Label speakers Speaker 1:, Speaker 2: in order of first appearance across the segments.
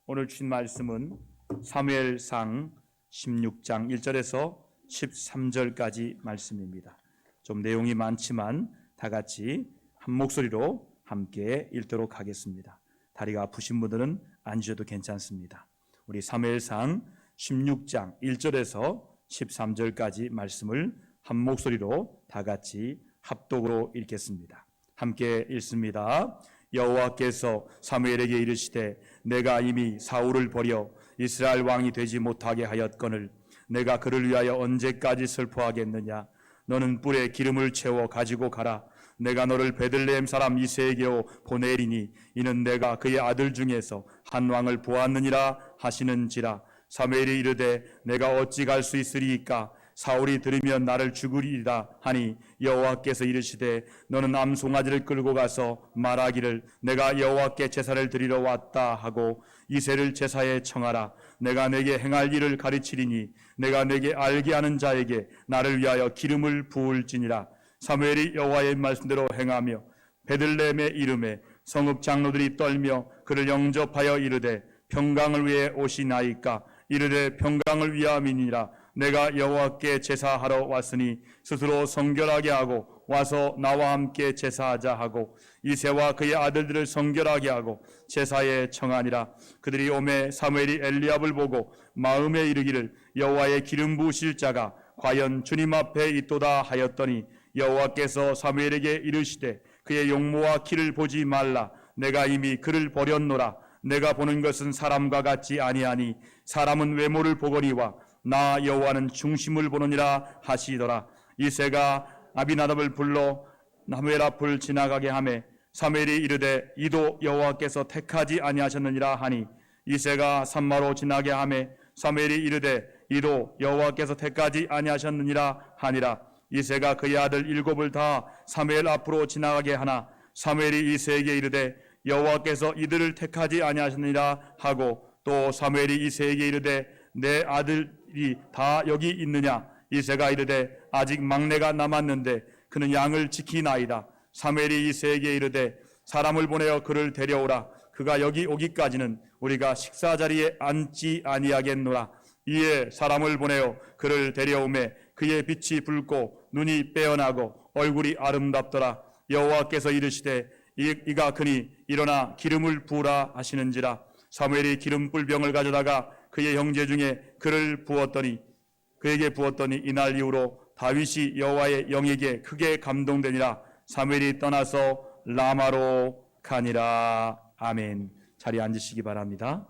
Speaker 1: 오늘 주신 말씀은 사무엘상 16장 1절에서 13절까지 말씀입니다. 좀 내용이 많지만 다 같이 한 목소리로 함께 읽도록 하겠습니다. 다리가 아프신 분들은 앉으셔도 괜찮습니다. 우리 사무엘상 16장 1절에서 13절까지 말씀을 한 목소리로 다 같이 합독으로 읽겠습니다. 함께 읽습니다. 여호와께서 사무엘에게 이르시되 내가 이미 사울을 버려 이스라엘 왕이 되지 못하게 하였거늘 내가 그를 위하여 언제까지 슬퍼하겠느냐. 너는 뿔에 기름을 채워 가지고 가라. 내가 너를 베들레헴 사람 이새에게로 보내리니 이는 내가 그의 아들 중에서 한 왕을 보았느니라 하시는지라. 사무엘이 이르되 내가 어찌 갈 수 있으리이까. 사울이 들으면 나를 죽으리이다 하니 여호와께서 이르시되 너는 암송아지를 끌고 가서 말하기를 내가 여호와께 제사를 드리러 왔다 하고 이새를 제사에 청하라. 내가 내게 행할 일을 가르치리니 내가 내게 알게 하는 자에게 나를 위하여 기름을 부을지니라. 사무엘이 여호와의 말씀대로 행하며 베들레헴의 이름에 성읍 장로들이 떨며 그를 영접하여 이르되 평강을 위해 오시나이까. 이르되 평강을 위함이니라. 내가 여호와께 제사하러 왔으니 스스로 성결하게 하고 와서 나와 함께 제사하자 하고 이새와 그의 아들들을 성결하게 하고 제사에 청하니라. 그들이 오매 사무엘이 엘리압을 보고 마음에 이르기를 여호와의 기름 부으실 자가 과연 주님 앞에 있도다 하였더니 여호와께서 사무엘에게 이르시되 그의 용모와 키를 보지 말라. 내가 이미 그를 버렸노라. 내가 보는 것은 사람과 같지 아니하니 사람은 외모를 보거니와 나 여호와는 중심을 보느니라 하시더라. 이새가 아비나답을 불러 사무엘 앞을 지나가게 하매 사무엘이 이르되 이도 여호와께서 택하지 아니하셨느니라 하니 이새가 산마로 지나게 하매 사무엘이 이르되 이도 여호와께서 택하지 아니하셨느니라 하니라. 이새가 그의 아들 일곱을 다 사무엘 앞으로 지나가게 하나 사무엘이 이새에게 이르되 여호와께서 이들을 택하지 아니하셨느니라 하고 또 사무엘이 이새에게 이르되 내 아들이 다 여기 있느냐. 이새가 이르되 아직 막내가 남았는데 그는 양을 지키나이다. 사무엘이 이새에게 이르되 사람을 보내어 그를 데려오라. 그가 여기 오기까지는 우리가 식사 자리에 앉지 아니하겠노라. 이에 사람을 보내어 그를 데려오매 그의 빛이 붉고 눈이 빼어나고 얼굴이 아름답더라. 여호와께서 이르시되 이가 그니 일어나 기름을 부으라 하시는지라. 사무엘이 기름 뿔병을 가져다가 그의 형제 중에 그에게 부었더니 이날 이후로 다윗이 여호와의 영에게 크게 감동되니라. 사무엘이 떠나서 라마로 가니라. 아멘. 자리에 앉으시기 바랍니다.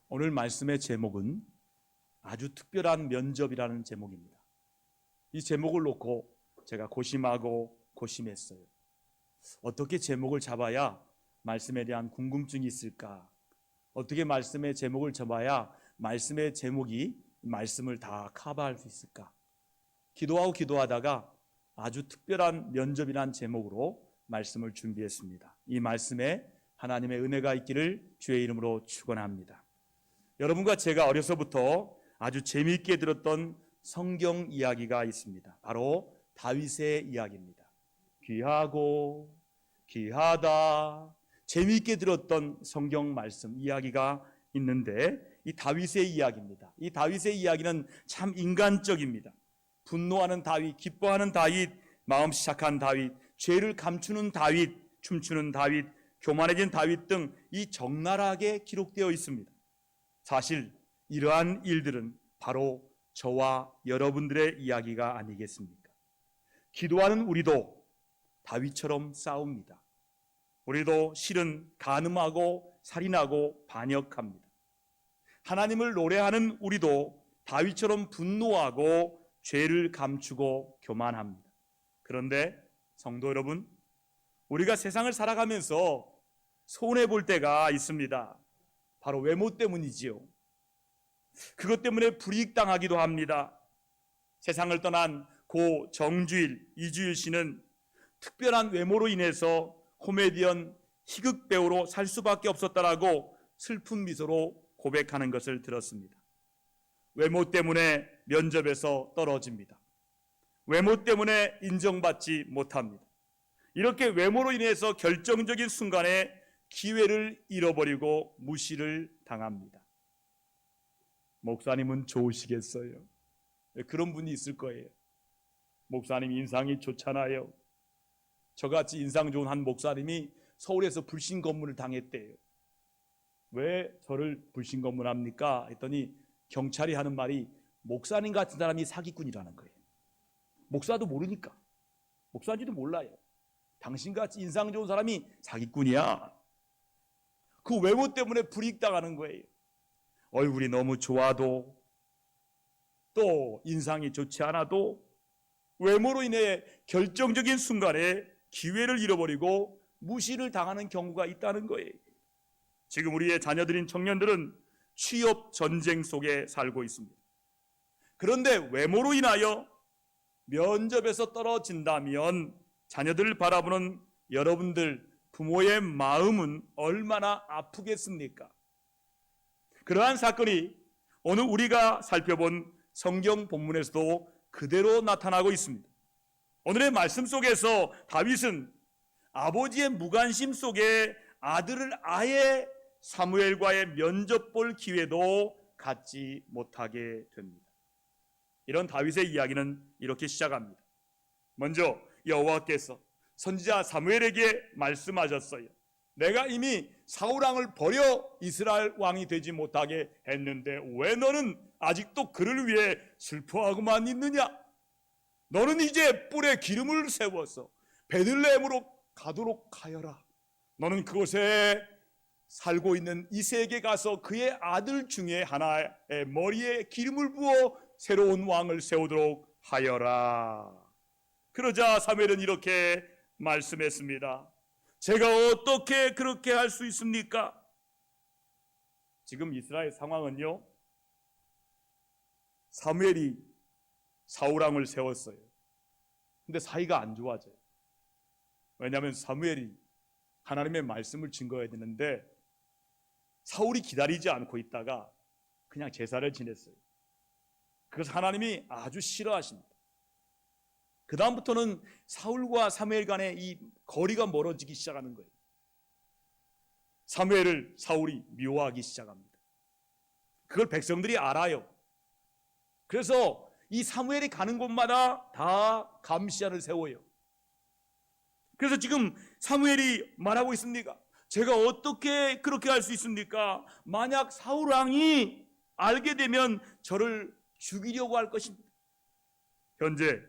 Speaker 1: 오늘 말씀의 제목은 아주 특별한 면접이라는 제목입니다. 이 제목을 놓고 제가 고심하고 고심했어요. 어떻게 제목을 잡아야 말씀에 대한 궁금증이 있을까? 어떻게 말씀의 제목을 잡아야 말씀의 제목이 말씀을 다 커버할 수 있을까? 기도하고 기도하다가 아주 특별한 면접이란 제목으로 말씀을 준비했습니다. 이 말씀에 하나님의 은혜가 있기를 주의 이름으로 축원합니다. 여러분과 제가 어려서부터 아주 재미있게 들었던 성경 이야기가 있습니다. 바로 다윗의 이야기입니다. 귀하고 귀하다. 재미있게 들었던 성경 말씀 이야기가 있는데 이 다윗의 이야기입니다. 이 다윗의 이야기는 참 인간적입니다. 분노하는 다윗, 기뻐하는 다윗, 마음씨 착한 다윗, 죄를 감추는 다윗, 춤추는 다윗, 교만해진 다윗 등 이 적나라하게 기록되어 있습니다. 사실 이러한 일들은 바로 저와 여러분들의 이야기가 아니겠습니까? 기도하는 우리도 다윗처럼 싸웁니다. 우리도 실은 간음하고 살인하고 반역합니다. 하나님을 노래하는 우리도 다윗처럼 분노하고 죄를 감추고 교만합니다. 그런데 성도 여러분, 우리가 세상을 살아가면서 손해볼 때가 있습니다. 바로 외모 때문이지요. 그것 때문에 불이익당하기도 합니다. 세상을 떠난 고 정주일, 이주일 씨는 특별한 외모로 인해서 코미디언 희극 배우로 살 수밖에 없었다라고 슬픈 미소로 고백하는 것을 들었습니다. 외모 때문에 면접에서 떨어집니다. 외모 때문에 인정받지 못합니다. 이렇게 외모로 인해서 결정적인 순간에 기회를 잃어버리고 무시를 당합니다. 목사님은 좋으시겠어요? 그런 분이 있을 거예요. 목사님 인상이 좋잖아요. 저같이 인상 좋은 한 목사님이 서울에서 불신검문을 당했대요. 왜 저를 불신검문합니까? 했더니 경찰이 하는 말이 목사님 같은 사람이 사기꾼이라는 거예요. 목사도 모르니까. 목사인지도 몰라요. 당신같이 인상 좋은 사람이 사기꾼이야. 그 외모 때문에 불이익당하는 거예요. 얼굴이 너무 좋아도, 또 인상이 좋지 않아도 외모로 인해 결정적인 순간에 기회를 잃어버리고 무시를 당하는 경우가 있다는 거예요. 지금 우리의 자녀들인 청년들은 취업 전쟁 속에 살고 있습니다. 그런데 외모로 인하여 면접에서 떨어진다면 자녀들을 바라보는 여러분들 부모의 마음은 얼마나 아프겠습니까? 그러한 사건이 오늘 우리가 살펴본 성경 본문에서도 그대로 나타나고 있습니다. 오늘의 말씀 속에서 다윗은 아버지의 무관심 속에 아들을 아예 사무엘과의 면접 볼 기회도 갖지 못하게 됩니다. 이런 다윗의 이야기는 이렇게 시작합니다. 먼저 여호와께서 선지자 사무엘에게 말씀하셨어요. 내가 이미 사울 왕을 버려 이스라엘 왕이 되지 못하게 했는데 왜 너는 아직도 그를 위해 슬퍼하고만 있느냐? 너는 이제 뿔에 기름을 세워서 베들레헴으로 가도록 하여라. 너는 그곳에 살고 있는 이새에게 가서 그의 아들 중에 하나의 머리에 기름을 부어 새로운 왕을 세우도록 하여라. 그러자 사무엘은 이렇게 말씀했습니다. 제가 어떻게 그렇게 할 수 있습니까? 지금 이스라엘 상황은요, 사무엘이 사울왕을 세웠어요. 근데 사이가 안 좋아져요. 왜냐하면 사무엘이 하나님의 말씀을 증거해야 되는데 사울이 기다리지 않고 있다가 그냥 제사를 지냈어요. 그래서 하나님이 아주 싫어하십니다. 그 다음부터는 사울과 사무엘 간의 이 거리가 멀어지기 시작하는 거예요. 사무엘을 사울이 미워하기 시작합니다. 그걸 백성들이 알아요. 그래서 이 사무엘이 가는 곳마다 다 감시자를 세워요. 그래서 지금 사무엘이 말하고 있습니까? 제가 어떻게 그렇게 할 수 있습니까? 만약 사울 왕이 알게 되면 저를 죽이려고 할 것입니다. 현재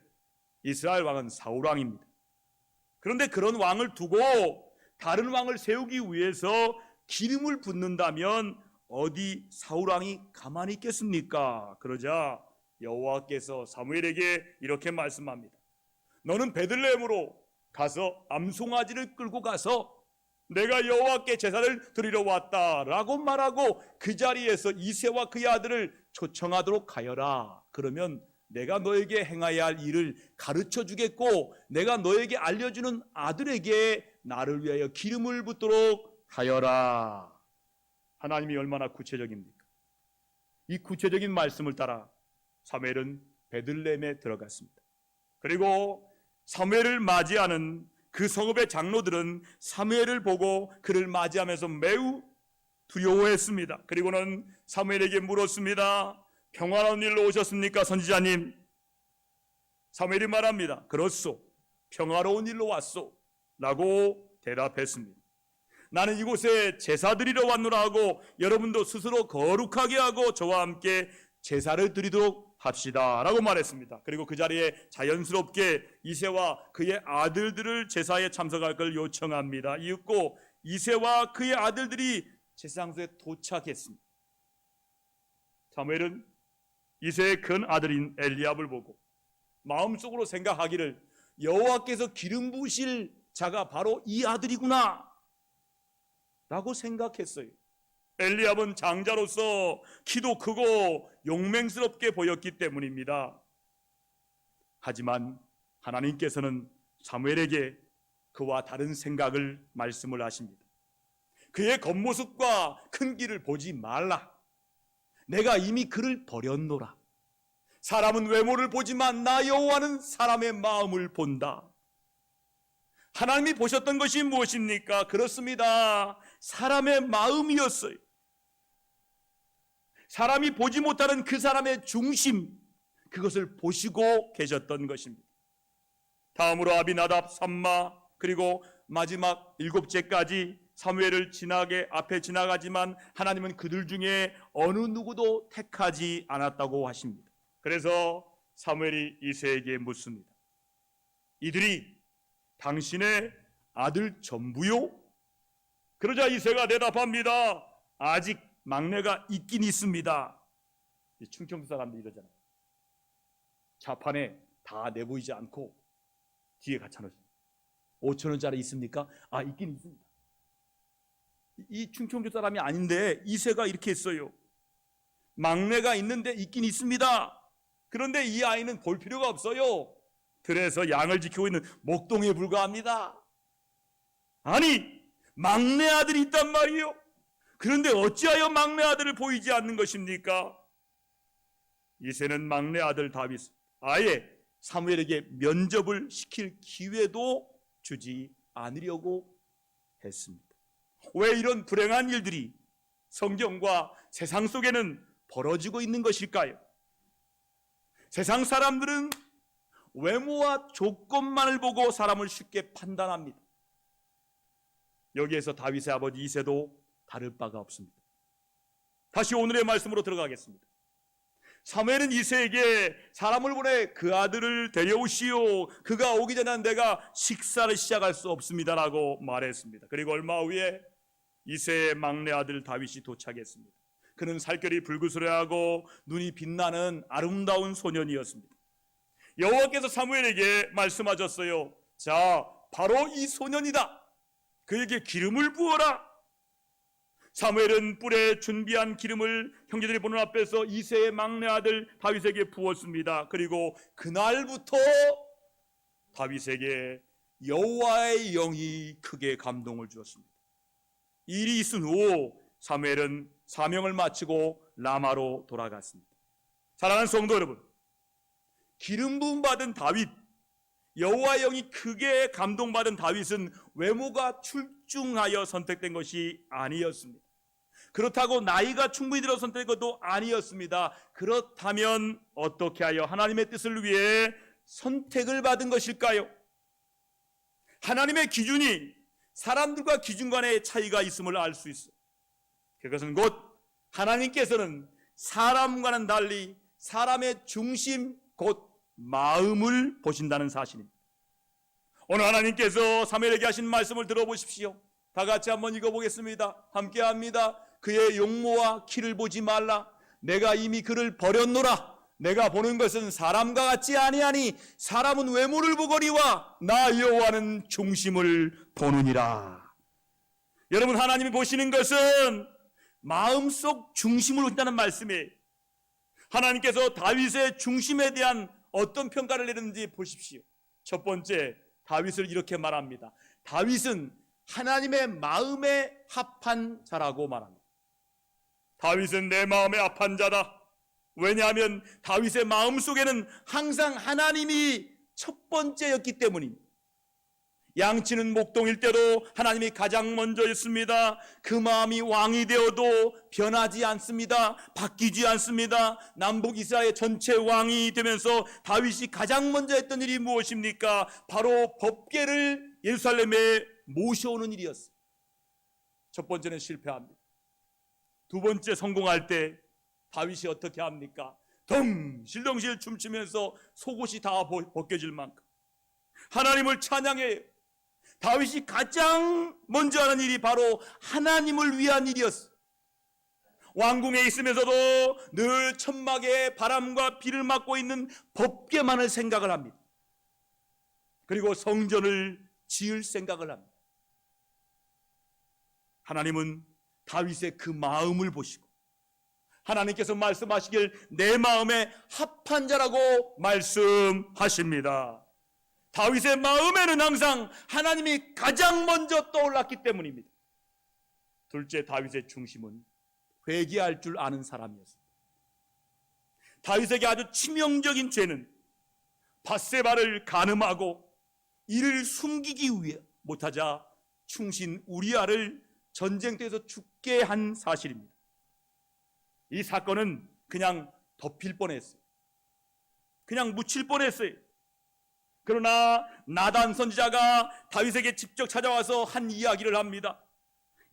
Speaker 1: 이스라엘 왕은 사울 왕입니다. 그런데 그런 왕을 두고 다른 왕을 세우기 위해서 기름을 붓는다면 어디 사울 왕이 가만히 있겠습니까? 그러자 여호와께서 사무엘에게 이렇게 말씀합니다. 너는 베들레헴으로 가서 암송아지를 끌고 가서 내가 여호와께 제사를 드리러 왔다라고 말하고 그 자리에서 이새와 그의 아들을 초청하도록 하여라. 그러면 내가 너에게 행해야 할 일을 가르쳐 주겠고 내가 너에게 알려주는 아들에게 나를 위하여 기름을 붓도록 하여라. 하나님이 얼마나 구체적입니까? 이 구체적인 말씀을 따라 사무엘은 베들레헴에 들어갔습니다. 그리고 사무엘을 맞이하는 그 성읍의 장로들은 사무엘을 보고 그를 맞이하면서 매우 두려워했습니다. 그리고는 사무엘에게 물었습니다. 평안한 일로 오셨습니까, 선지자님? 사무엘이 말합니다. 그렇소, 평화로운 일로 왔소 라고 대답했습니다. 나는 이곳에 제사 드리러 왔노라 하고 여러분도 스스로 거룩하게 하고 저와 함께 제사를 드리도록 합시다 라고 말했습니다. 그리고 그 자리에 자연스럽게 이새와 그의 아들들을 제사에 참석할 걸 요청합니다. 이윽고 이새와 그의 아들들이 제사장소에 도착했습니다. 사무엘은 이새의 큰 아들인 엘리압을 보고 마음속으로 생각하기를 여호와께서 기름 부으실 자가 바로 이 아들이구나 라고 생각했어요. 엘리압은 장자로서 키도 크고 용맹스럽게 보였기 때문입니다. 하지만 하나님께서는 사무엘에게 그와 다른 생각을 말씀을 하십니다. 그의 겉모습과 큰 길을 보지 말라. 내가 이미 그를 버렸노라. 사람은 외모를 보지만 나 여호와는 사람의 마음을 본다. 하나님이 보셨던 것이 무엇입니까? 그렇습니다. 사람의 마음이었어요. 사람이 보지 못하는 그 사람의 중심, 그것을 보시고 계셨던 것입니다. 다음으로 아비나답, 삼마, 그리고 마지막 7제까지 사무엘을 앞에 지나가지만 하나님은 그들 중에 어느 누구도 택하지 않았다고 하십니다. 그래서 사무엘이 이새에게 묻습니다. 이들이 당신의 아들 전부요? 그러자 이새가 대답합니다. 아직 막내가 있긴 있습니다. 충청도 사람들이 이러잖아요. 자판에 다 내보이지 않고 뒤에 갖춰놓으십니다. 5,000원짜리 있습니까? 아, 있긴 있습니다. 이 충청도 사람이 아닌데 이새가 이렇게 했어요. 막내가 있는데 있긴 있습니다. 그런데 이 아이는 볼 필요가 없어요. 들에서 양을 지키고 있는 목동에 불과합니다. 아니, 막내 아들이 있단 말이요. 그런데 어찌하여 막내 아들을 보이지 않는 것입니까? 이새는 막내 아들 다윗 아예 사무엘에게 면접을 시킬 기회도 주지 않으려고 했습니다. 왜 이런 불행한 일들이 성경과 세상 속에는 벌어지고 있는 것일까요? 세상 사람들은 외모와 조건만을 보고 사람을 쉽게 판단합니다. 여기에서 다윗의 아버지 이새도 다를 바가 없습니다. 다시 오늘의 말씀으로 들어가겠습니다. 사무엘은 이새에게 사람을 보내 그 아들을 데려오시오. 그가 오기 전에 내가 식사를 시작할 수 없습니다라고 말했습니다. 그리고 얼마 후에 이새의 막내 아들 다윗이 도착했습니다. 그는 살결이 붉으스레하고 눈이 빛나는 아름다운 소년이었습니다. 여호와께서 사무엘에게 말씀하셨어요. 자, 바로 이 소년이다. 그에게 기름을 부어라. 사무엘은 뿔에 준비한 기름을 형제들이 보는 앞에서 이새의 막내 아들 다윗에게 부었습니다. 그리고 그날부터 다윗에게 여호와의 영이 크게 감동을 주었습니다. 일이 있은 후 사무엘은 사명을 마치고 라마로 돌아갔습니다. 사랑하는 성도 여러분, 기름 부음 받은 다윗, 여호와의 영이 크게 감동받은 다윗은 외모가 출중하여 선택된 것이 아니었습니다. 그렇다고 나이가 충분히 들어 선택된 것도 아니었습니다. 그렇다면 어떻게 하여 하나님의 뜻을 위해 선택을 받은 것일까요? 하나님의 기준이 사람들과 기준 간의 차이가 있음을 알 수 있어요. 그것은 곧 하나님께서는 사람과는 달리 사람의 중심, 곧 마음을 보신다는 사실입니다. 오늘 하나님께서 사무엘에게 하신 말씀을 들어보십시오. 다 같이 한번 읽어보겠습니다. 함께 합니다. 그의 용모와 키를 보지 말라. 내가 이미 그를 버렸노라. 내가 보는 것은 사람과 같지 아니하니 사람은 외모를 보거니와 나 여호와는 중심을 보느니라. 여러분, 하나님이 보시는 것은 마음속 중심을 보신다는 말씀이에요. 하나님께서 다윗의 중심에 대한 어떤 평가를 내렸는지 보십시오. 첫 번째, 다윗을 이렇게 말합니다. 다윗은 하나님의 마음에 합한 자라고 말합니다. 다윗은 내 마음에 합한 자다. 왜냐하면 다윗의 마음 속에는 항상 하나님이 첫 번째였기 때문입니다. 양치는 목동일 때도 하나님이 가장 먼저였습니다. 그 마음이 왕이 되어도 변하지 않습니다. 바뀌지 않습니다. 남북 이스라엘 전체 왕이 되면서 다윗이 가장 먼저 했던 일이 무엇입니까? 바로 법궤를 예루살렘에 모셔오는 일이었어요. 첫 번째는 실패합니다. 두 번째 성공할 때 다윗이 어떻게 합니까? 덩실덩실 춤추면서 속옷이 다 벗겨질 만큼 하나님을 찬양해요. 다윗이 가장 먼저 하는 일이 바로 하나님을 위한 일이었어요. 왕궁에 있으면서도 늘 천막에 바람과 비를 맞고 있는 법궤만을 생각을 합니다. 그리고 성전을 지을 생각을 합니다. 하나님은 다윗의 그 마음을 보시고 하나님께서 말씀하시길 내 마음에 합한 자라고 말씀하십니다. 다윗의 마음에는 항상 하나님이 가장 먼저 떠올랐기 때문입니다. 둘째, 다윗의 중심은 회개할 줄 아는 사람이었습니다. 다윗에게 아주 치명적인 죄는 밧세바를 간음하고 이를 숨기기 위해 못하자 충신 우리아를 전쟁터에서 죽게 한 사실입니다. 이 사건은 그냥 덮일 뻔했어요. 그냥 묻힐 뻔했어요. 그러나 나단 선지자가 다윗에게 직접 찾아와서 한 이야기를 합니다.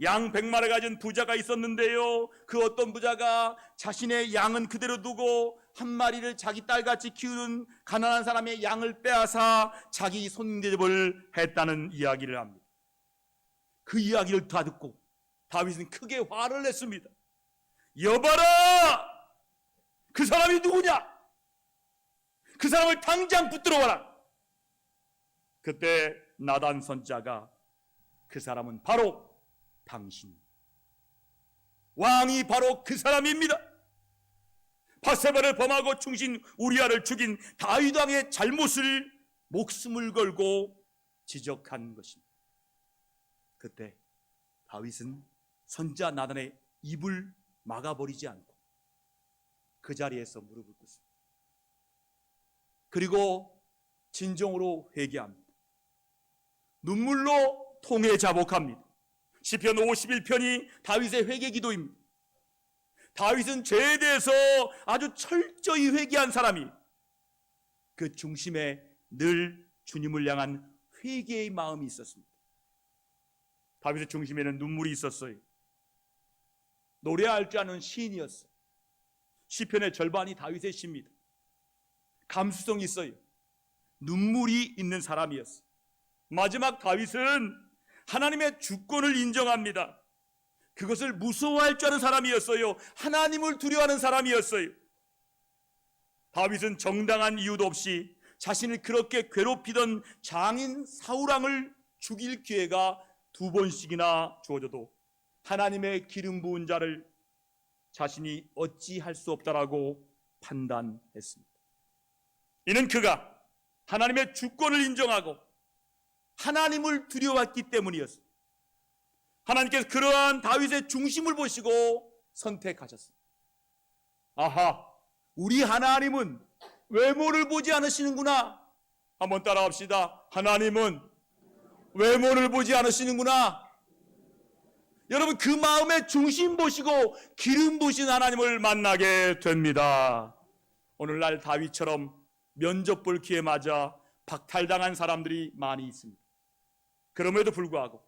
Speaker 1: 양 100마리 가진 부자가 있었는데요, 그 어떤 부자가 자신의 양은 그대로 두고 한 마리를 자기 딸같이 키우는 가난한 사람의 양을 빼앗아 자기 손대접을 했다는 이야기를 합니다. 그 이야기를 다 듣고 다윗은 크게 화를 냈습니다. 여봐라! 그 사람이 누구냐? 그 사람을 당장 붙들어 와라. 그때 나단 선지자가 그 사람은 바로 당신, 왕이 바로 그 사람입니다. 바세바를 범하고 충신 우리아를 죽인 다윗 왕의 잘못을 목숨을 걸고 지적한 것입니다. 그때 다윗은 선지자 나단의 입을 막아버리지 않고 그 자리에서 무릎을 꿇습니다. 그리고 진정으로 회개합니다. 눈물로 통해 자복합니다. 시편 51편이 다윗의 회개 기도입니다. 다윗은 죄에 대해서 아주 철저히 회개한 사람이, 그 중심에 늘 주님을 향한 회개의 마음이 있었습니다. 다윗의 중심에는 눈물이 있었어요. 노래할 줄 아는 시인이었어요. 시편의 절반이 다윗의 시입니다. 감수성이 있어요. 눈물이 있는 사람이었어요. 마지막 다윗은 하나님의 주권을 인정합니다. 그것을 무서워할 줄 아는 사람이었어요. 하나님을 두려워하는 사람이었어요. 다윗은 정당한 이유도 없이 자신을 그렇게 괴롭히던 장인 사울왕을 죽일 기회가 2번씩이나 주어져도 하나님의 기름 부은 자를 자신이 어찌할 수 없다라고 판단했습니다. 이는 그가 하나님의 주권을 인정하고 하나님을 두려워했기 때문이었습니다. 하나님께서 그러한 다윗의 중심을 보시고 선택하셨습니다. 아하, 우리 하나님은 외모를 보지 않으시는구나. 한번 따라합시다. 하나님은 외모를 보지 않으시는구나. 여러분, 그 마음의 중심 보시고 기름 부으신 하나님을 만나게 됩니다. 오늘날 다윗처럼 면접 볼 기회 맞아 박탈당한 사람들이 많이 있습니다. 그럼에도 불구하고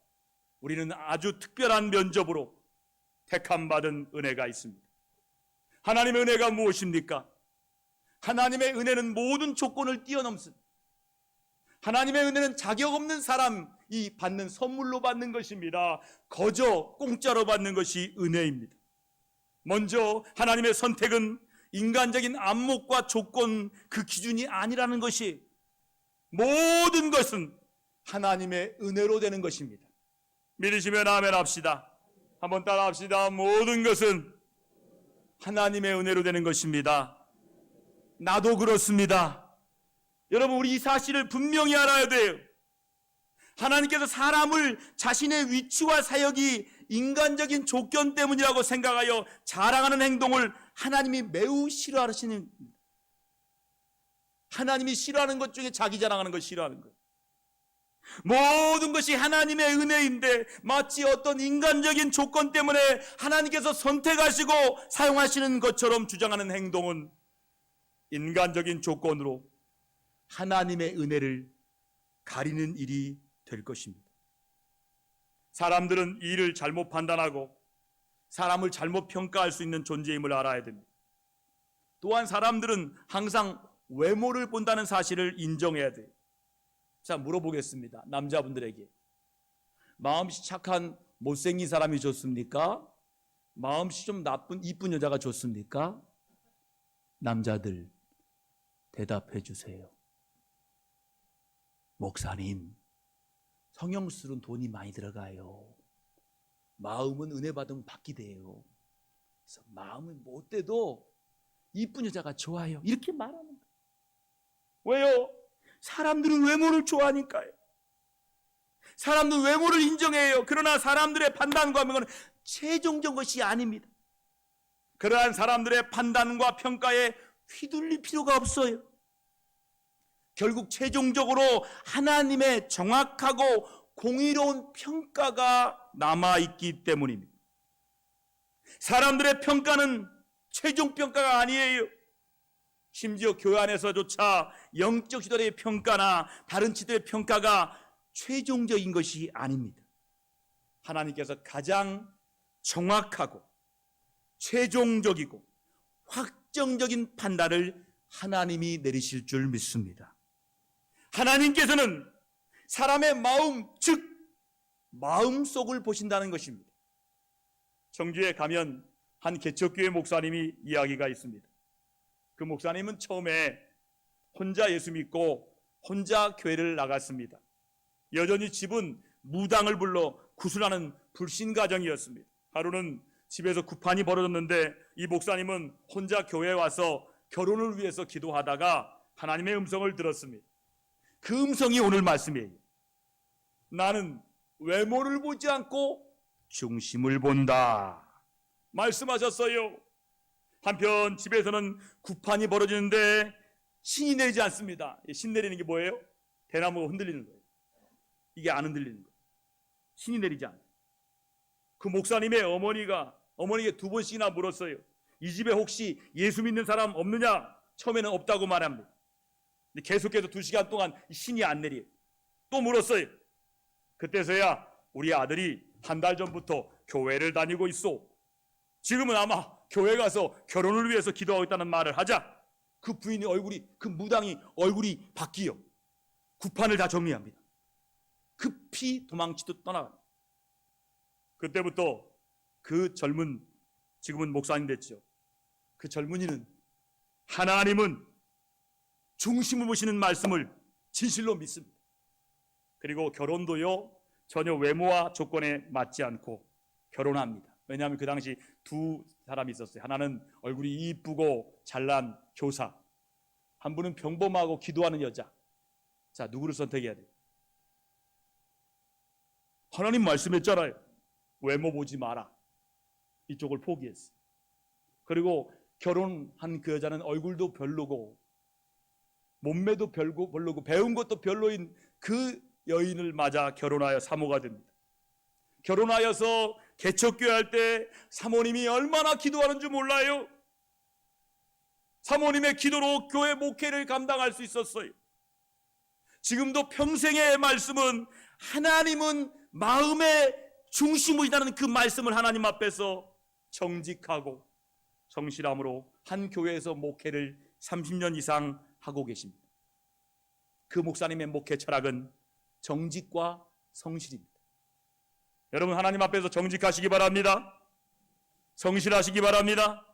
Speaker 1: 우리는 아주 특별한 면접으로 택함받은 은혜가 있습니다. 하나님의 은혜가 무엇입니까? 하나님의 은혜는 모든 조건을 뛰어넘습니다. 하나님의 은혜는 자격 없는 사람이 받는 선물로 받는 것입니다. 거저 공짜로 받는 것이 은혜입니다. 먼저 하나님의 선택은 인간적인 안목과 조건, 그 기준이 아니라는 것이, 모든 것은 하나님의 은혜로 되는 것입니다. 믿으시면 아멘 합시다. 한번 따라 합시다. 모든 것은 하나님의 은혜로 되는 것입니다. 나도 그렇습니다. 여러분, 우리 이 사실을 분명히 알아야 돼요. 하나님께서 사람을 자신의 위치와 사역이 인간적인 조건 때문이라고 생각하여 자랑하는 행동을 하나님이 매우 싫어하시는, 하나님이 싫어하는 것 중에 자기 자랑하는 걸 싫어하는 거예요. 모든 것이 하나님의 은혜인데 마치 어떤 인간적인 조건 때문에 하나님께서 선택하시고 사용하시는 것처럼 주장하는 행동은 인간적인 조건으로 하나님의 은혜를 가리는 일이 될 것입니다. 사람들은 일을 잘못 판단하고 사람을 잘못 평가할 수 있는 존재임을 알아야 됩니다. 또한 사람들은 항상 외모를 본다는 사실을 인정해야 돼요. 자, 물어보겠습니다. 남자분들에게. 마음씨 착한 못생긴 사람이 좋습니까? 마음씨 좀 나쁜 이쁜 여자가 좋습니까? 남자들 대답해 주세요. 목사님, 성형술은 돈이 많이 들어가요. 마음은 은혜 받으면 받게 돼요. 그래서 마음은 못돼도 이쁜 여자가 좋아요. 이렇게 말하는 거예요. 왜요? 사람들은 외모를 좋아하니까요. 사람들은 외모를 인정해요. 그러나 사람들의 판단과 평가는 최종적인 것이 아닙니다. 그러한 사람들의 판단과 평가에 휘둘릴 필요가 없어요. 결국 최종적으로 하나님의 정확하고 공의로운 평가가 남아있기 때문입니다. 사람들의 평가는 최종 평가가 아니에요. 심지어 교회 안에서조차 영적 지도자의 평가나 다른 지도자의 평가가 최종적인 것이 아닙니다. 하나님께서 가장 정확하고 최종적이고 확정적인 판단을 하나님이 내리실 줄 믿습니다. 하나님께서는 사람의 마음, 즉 마음속을 보신다는 것입니다. 청주에 가면 한 개척교회 목사님이 이야기가 있습니다. 그 목사님은 처음에 혼자 예수 믿고 혼자 교회를 나갔습니다. 여전히 집은 무당을 불러 구슬하는 불신가정이었습니다. 하루는 집에서 구판이 벌어졌는데 이 목사님은 혼자 교회에 와서 결혼을 위해서 기도하다가 하나님의 음성을 들었습니다. 그 음성이 오늘 말씀이에요. 나는 외모를 보지 않고 중심을 본다 말씀하셨어요. 한편 집에서는 구판이 벌어지는데 신이 내리지 않습니다. 신 내리는 게 뭐예요? 대나무가 흔들리는 거예요. 이게 안 흔들리는 거예요. 신이 내리지 않아요. 그 목사님의 어머니에게 2번씩이나 물었어요. 이 집에 혹시 예수 믿는 사람 없느냐? 처음에는 없다고 말합니다. 근데 계속해서 2시간 동안 신이 안 내려요. 또 물었어요. 그때서야 우리 아들이 한 달 전부터 교회를 다니고 있어. 지금은 아마 교회 가서 결혼을 위해서 기도하고 있다는 말을 하자. 그 부인의 얼굴이, 그 무당이 얼굴이 바뀌어 구판을 다 정리합니다. 급히 도망치듯 떠나갑니다. 그때부터 그 젊은, 지금은 목사님 됐죠, 그 젊은이는 하나님은 중심을 보시는 말씀을 진실로 믿습니다. 그리고 결혼도요 전혀 외모와 조건에 맞지 않고 결혼합니다. 왜냐하면 그 당시 2 사람이 있었어요. 하나는 얼굴이 이쁘고 잘난 교사, 한 분은 평범하고 기도하는 여자. 자, 누구를 선택해야 돼요? 하나님 말씀했잖아요. 외모 보지 마라. 이쪽을 포기했어요. 그리고 결혼한 그 여자는 얼굴도 별로고 몸매도 별로고 배운 것도 별로인 그 여인을 맞아 결혼하여 사모가 됩니다. 결혼하여서 개척교회 할 때 사모님이 얼마나 기도하는 줄 몰라요. 사모님의 기도로 교회 목회를 감당할 수 있었어요. 지금도 평생의 말씀은 하나님은 마음의 중심이라는 그 말씀을 하나님 앞에서 정직하고 성실함으로 한 교회에서 목회를 30년 이상 하고 계십니다. 그 목사님의 목회 철학은 정직과 성실입니다. 여러분, 하나님 앞에서 정직하시기 바랍니다. 성실하시기 바랍니다.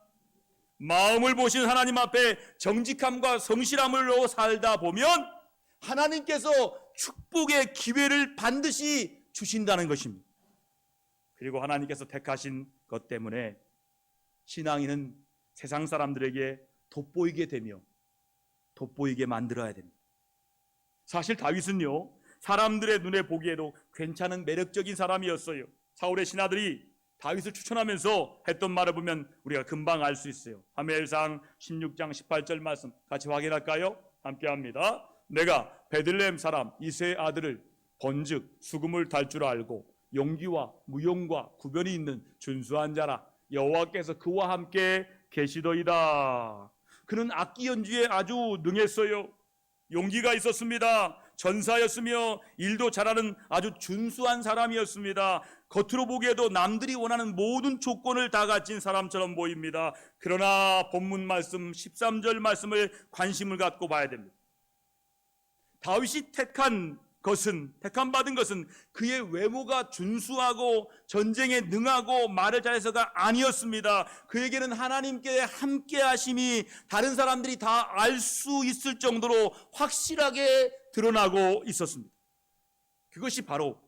Speaker 1: 마음을 보시는 하나님 앞에 정직함과 성실함으로 살다 보면 하나님께서 축복의 기회를 반드시 주신다는 것입니다. 그리고 하나님께서 택하신 것 때문에 신앙인은 세상 사람들에게 돋보이게 되며 돋보이게 만들어야 됩니다. 사실 다윗은요, 사람들의 눈에 보기에도 괜찮은 매력적인 사람이었어요. 사울의 신하들이 다윗을 추천하면서 했던 말을 보면 우리가 금방 알 수 있어요. 사무엘상 16장 18절 말씀 같이 확인할까요? 함께 합니다. 내가 베들레헴 사람 이새의 아들을 본즉 수금을 탈 줄 알고 용기와 무용과 구변이 있는 준수한 자라. 여호와께서 그와 함께 계시더이다. 그는 악기 연주에 아주 능했어요. 용기가 있었습니다. 전사였으며 일도 잘하는 아주 준수한 사람이었습니다. 겉으로 보기에도 남들이 원하는 모든 조건을 다 갖춘 사람처럼 보입니다. 그러나 본문 말씀 13절 말씀을 관심을 갖고 봐야 됩니다. 다윗이 택함 받은 것은 그의 외모가 준수하고 전쟁에 능하고 말을 잘해서가 아니었습니다. 그에게는 하나님께 함께 하심이 다른 사람들이 다 알 수 있을 정도로 확실하게 드러나고 있었습니다. 그것이 바로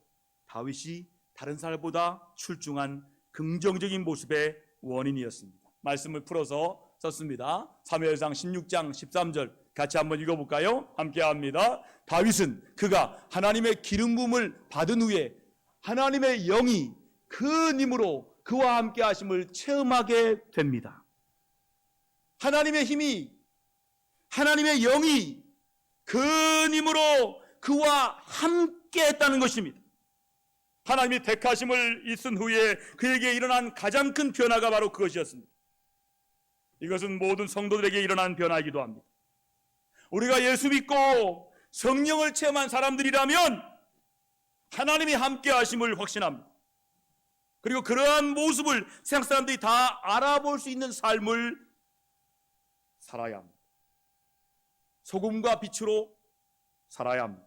Speaker 1: 다윗이 다른 사람보다 출중한 긍정적인 모습의 원인이었습니다. 말씀을 풀어서 썼습니다. 사무엘상 16장 13절 같이 한번 읽어볼까요? 함께 합니다. 다윗은 그가 하나님의 기름 부음을 받은 후에 하나님의 영이 그 힘으로 그와 함께 하심을 체험하게 됩니다. 하나님의 힘이, 하나님의 영이 그 힘으로 그와 함께 했다는 것입니다. 하나님이 택하심을 있은 후에 그에게 일어난 가장 큰 변화가 바로 그것이었습니다. 이것은 모든 성도들에게 일어난 변화이기도 합니다. 우리가 예수 믿고 성령을 체험한 사람들이라면 하나님이 함께 하심을 확신합니다. 그리고 그러한 모습을 세상 사람들이 다 알아볼 수 있는 삶을 살아야 합니다. 소금과 빛으로 살아야 합니다.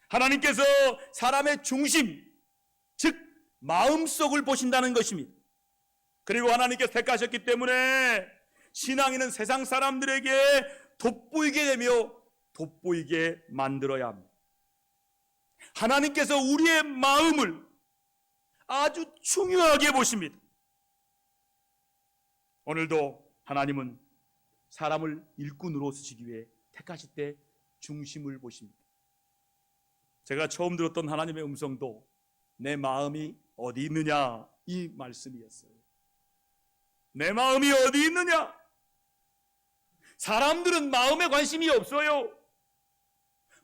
Speaker 1: 하나님께서 사람의 중심, 즉 마음속을 보신다는 것입니다. 그리고 하나님께서 택하셨기 때문에 신앙인은 세상 사람들에게 돋보이게 되며 돋보이게 만들어야 합니다. 하나님께서 우리의 마음을 아주 중요하게 보십니다. 오늘도 하나님은 사람을 일꾼으로 쓰시기 위해 택하실 때 중심을 보십니다. 제가 처음 들었던 하나님의 음성도 내 마음이 어디 있느냐 이 말씀이었어요. 내 마음이 어디 있느냐? 사람들은 마음에 관심이 없어요.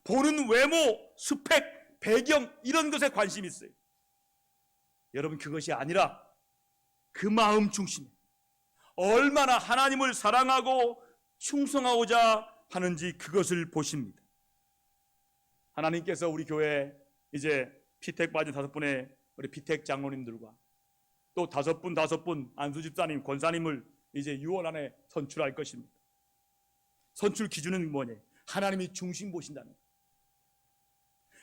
Speaker 1: 보는 외모, 스펙, 배경 이런 것에 관심이 있어요. 여러분 그것이 아니라 그 마음 중심에 얼마나 하나님을 사랑하고 충성하고자 하는지 그것을 보십니다. 하나님께서 우리 교회에 이제 피택 받은 5분의 우리 피택 장로님들과 또 5분 안수 집사님, 권사님을 이제 6월 안에 선출할 것입니다. 선출 기준은 뭐냐? 하나님이 중심 보신다는 거예요.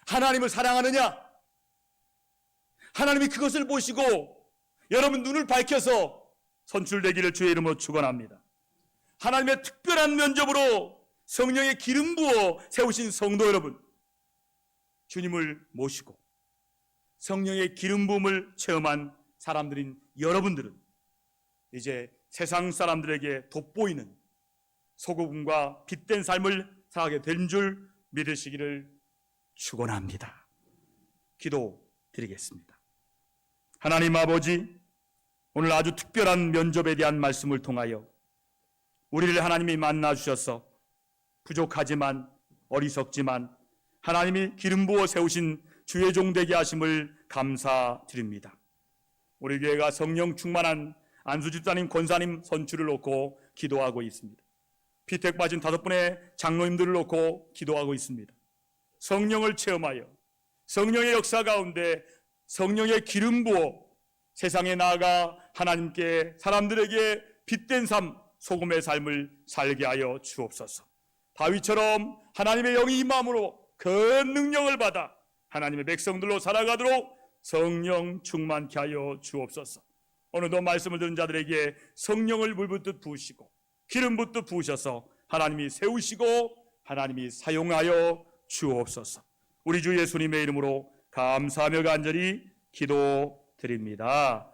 Speaker 1: 하나님을 사랑하느냐? 하나님이 그것을 보시고 여러분 눈을 밝혀서 선출되기를 주의 이름으로 축원합니다. 하나님의 특별한 면접으로 성령의 기름 부어 세우신 성도 여러분, 주님을 모시고 성령의 기름 부음을 체험한 사람들인 여러분들은 이제 세상 사람들에게 돋보이는 소금과 빛된 삶을 살아가게 된 줄 믿으시기를 축원합니다. 기도드리겠습니다. 하나님 아버지, 오늘 아주 특별한 면접에 대한 말씀을 통하여 우리를 하나님이 만나 주셔서 부족하지만 어리석지만 하나님이 기름 부어 세우신 주의 종 되게 하심을 감사드립니다. 우리 교회가 성령 충만한 안수 집사님, 권사님 선출을 놓고 기도하고 있습니다. 피택 받은 5분의 장로님들을 놓고 기도하고 있습니다. 성령을 체험하여 성령의 역사 가운데 성령의 기름 부어 세상에 나아가 하나님께 사람들에게 빛된 삶, 소금의 삶을 살게 하여 주옵소서. 다윗처럼 하나님의 영이 임함으로 그 능력을 받아 하나님의 백성들로 살아가도록 성령 충만케 하여 주옵소서. 오늘도 말씀을 들은 자들에게 성령을 물붓듯 부으시고 기름 붓듯 부으셔서 하나님이 세우시고 하나님이 사용하여 주옵소서. 우리 주 예수님의 이름으로 감사하며 간절히 기도드립니다.